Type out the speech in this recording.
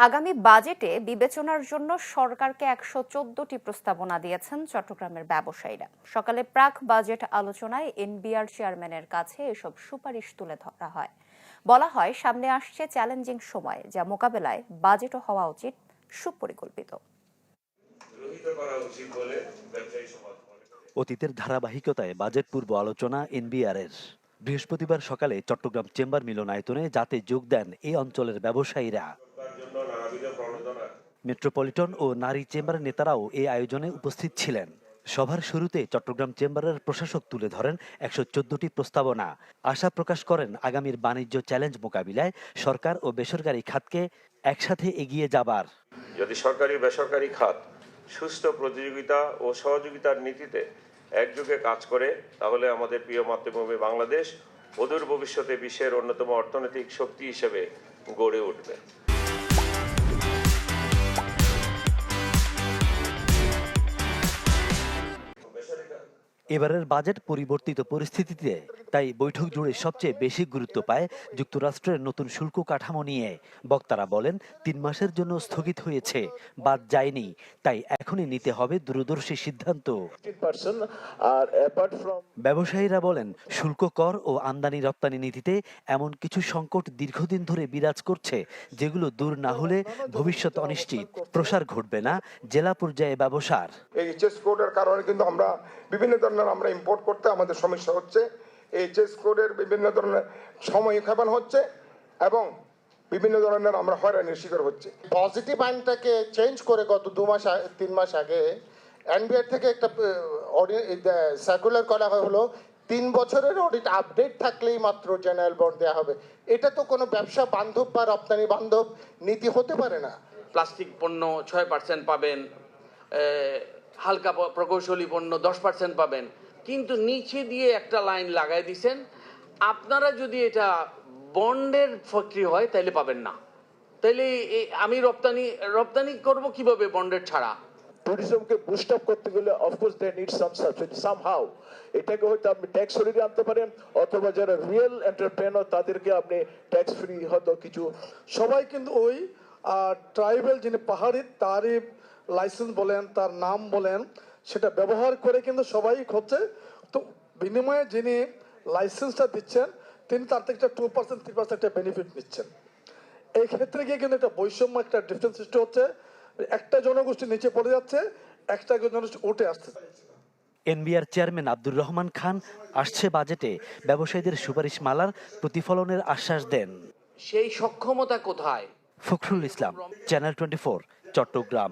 আগামী বাজেটে বিবেচনার জন্য সরকারকে ১১৪টি প্রস্তাবনা দিয়েছেন চট্টগ্রামের ব্যবসায়ীরা। সকালে প্রাক বাজেট আলোচনায় এনবিআর চেয়ারম্যানের কাছে এসব সুপারিশ তুলে ধরা হয়। বলা হয়, সামনে আসছে চ্যালেঞ্জিং সময়, যা মোকাবেলায় বাজেটও হওয়া উচিত সুপরিকল্পিত। অতীতের ধারাবাহিকতায় বাজেট পূর্ব আলোচনা এনবিআরের বৃহস্পতিবার সকালে চট্টগ্রাম চেম্বার মিলনায়তনে যাতে যোগ দেন এই অঞ্চলের ব্যবসায়ীরা। মেট্রোপলিটন ও নারী চেম্বারের নেতারাও এই আয়োজনে উপস্থিত ছিলেন। সভার শুরুতে চট্টগ্রাম চেম্বারের প্রশাসক তুলে ধরেন ১১৪টি প্রস্তাবনা। আশা প্রকাশ করেন আগামীর বাণিজ্য চ্যালেঞ্জ মোকাবিলায় সরকার ও বেসরকারি খাতকে একসাথে এগিয়ে যাবার। যদি সরকারি বেসরকারি খাত সুস্থ প্রতিযোগিতা ও সহযোগিতার নীতিতে একযোগে কাজ করে, তাহলে আমাদের প্রিয় মাতৃভূমি বাংলাদেশ অদূর ভবিষ্যতে বিশ্বের অন্যতম অর্থনৈতিক শক্তি হিসেবে গড়ে উঠবে। এবারের বাজেট পরিবর্তিত পরিস্থিতিতে তাই বৈঠক জুড়ে সবচেয়ে বেশি গুরুত্ব পায় যুক্তরাষ্ট্রের নতুন শুল্ক কাঠামো নিয়ে। বক্তারা বলেন, ৩ মাসের জন্য স্থগিত হয়েছে, বাদ যায়নি, তাই এখনই নিতে হবে দূরদর্শী সিদ্ধান্ত। ব্যবসায়ীরা বলেন, শুল্ক কর ও আমদানি রপ্তানি নীতিতে এমন কিছু সংকট দীর্ঘদিন ধরে বিরাজ করছে, যেগুলো দূর না হলে ভবিষ্যৎ অনিশ্চিত। প্রসার ঘটবে না জেলা পর্যায়ে ব্যবসার। এই চেস কোডের কারণে কিন্তু আমরা বিভিন্ন ধরনের ইম্পোর্ট করতে আমাদের সমস্যা হচ্ছে। এই চেস কোডের বিভিন্ন ধরনের সময় ক্ষেপণ হচ্ছে এবং বিভিন্ন ধরনের আমরা হয়রানির শিকার হচ্ছে। পজিটিভ আইনটাকে চেঞ্জ করে গত 3 মাস আগে এনবিআর থেকে একটা সার্কুলার করা হলো 3 বছরের অডিট আপডেট থাকলেই মাত্র জেনারেল বন্ড দেওয়া হবে। এটা তো কোনো ব্যবসা বান্ধব বা রপ্তানি বান্ধব নীতি হতে পারে না। প্লাস্টিক পণ্য 6% পাবেন, হালকা প্রকৌশলী পণ্য 10% পাবেন, কিন্তু নিচে দিয়ে একটা লাইন লাগাই দিয়েছেন, আপনারা যদি এটা বন্ডের ফ্যাক্টরি হয় তাহলে পাবেন না। তাইলে আমি রপ্তানি করব কিভাবে বন্ডের ছাড়া? ট্যুরিজমকে বুস্ট আপ করতে গেলে of course they need some subsidy somehow. এটাকে হয়তো আপনি ট্যাক্স হলিডে আনতে পারেন, অথবা যারা রিয়েল এন্টারপ্রেনার তাদেরকে আপনি ট্যাক্স ফ্রি হয়তো কিছু। সবাই কিন্তু ওই ট্রাইবেল যিনি পাহাড়ি, তারই লাইসেন্স বলেন, তার নাম বলেন, সেটা ব্যবহার করে কিন্তু সবাই হচ্ছে। তো বিনিময়ে যিনি লাইসেন্সটা দিচ্ছেন তিনি তার থেকে 2% 3% একটা বেনিফিট নিচ্ছেন। এই ক্ষেত্রে গিয়ে কিন্তু একটা বৈষম্য, একটা ডিফারেন্স সৃষ্টি হচ্ছে। একটা জনগোষ্ঠী নিচে পড়ে যাচ্ছে, একটা জনগোষ্ঠী উঠে আসছে। এনবিআর চেয়ারম্যান আব্দুর রহমান খান আসছে বাজেটে ব্যবসায়ীদের সুপারিশ মালার প্রতিফলনের আশ্বাস দেন। সেই সক্ষমতা কোথায়? ফখরুল ইসলাম, চ্যানেল 24, চট্টগ্রাম।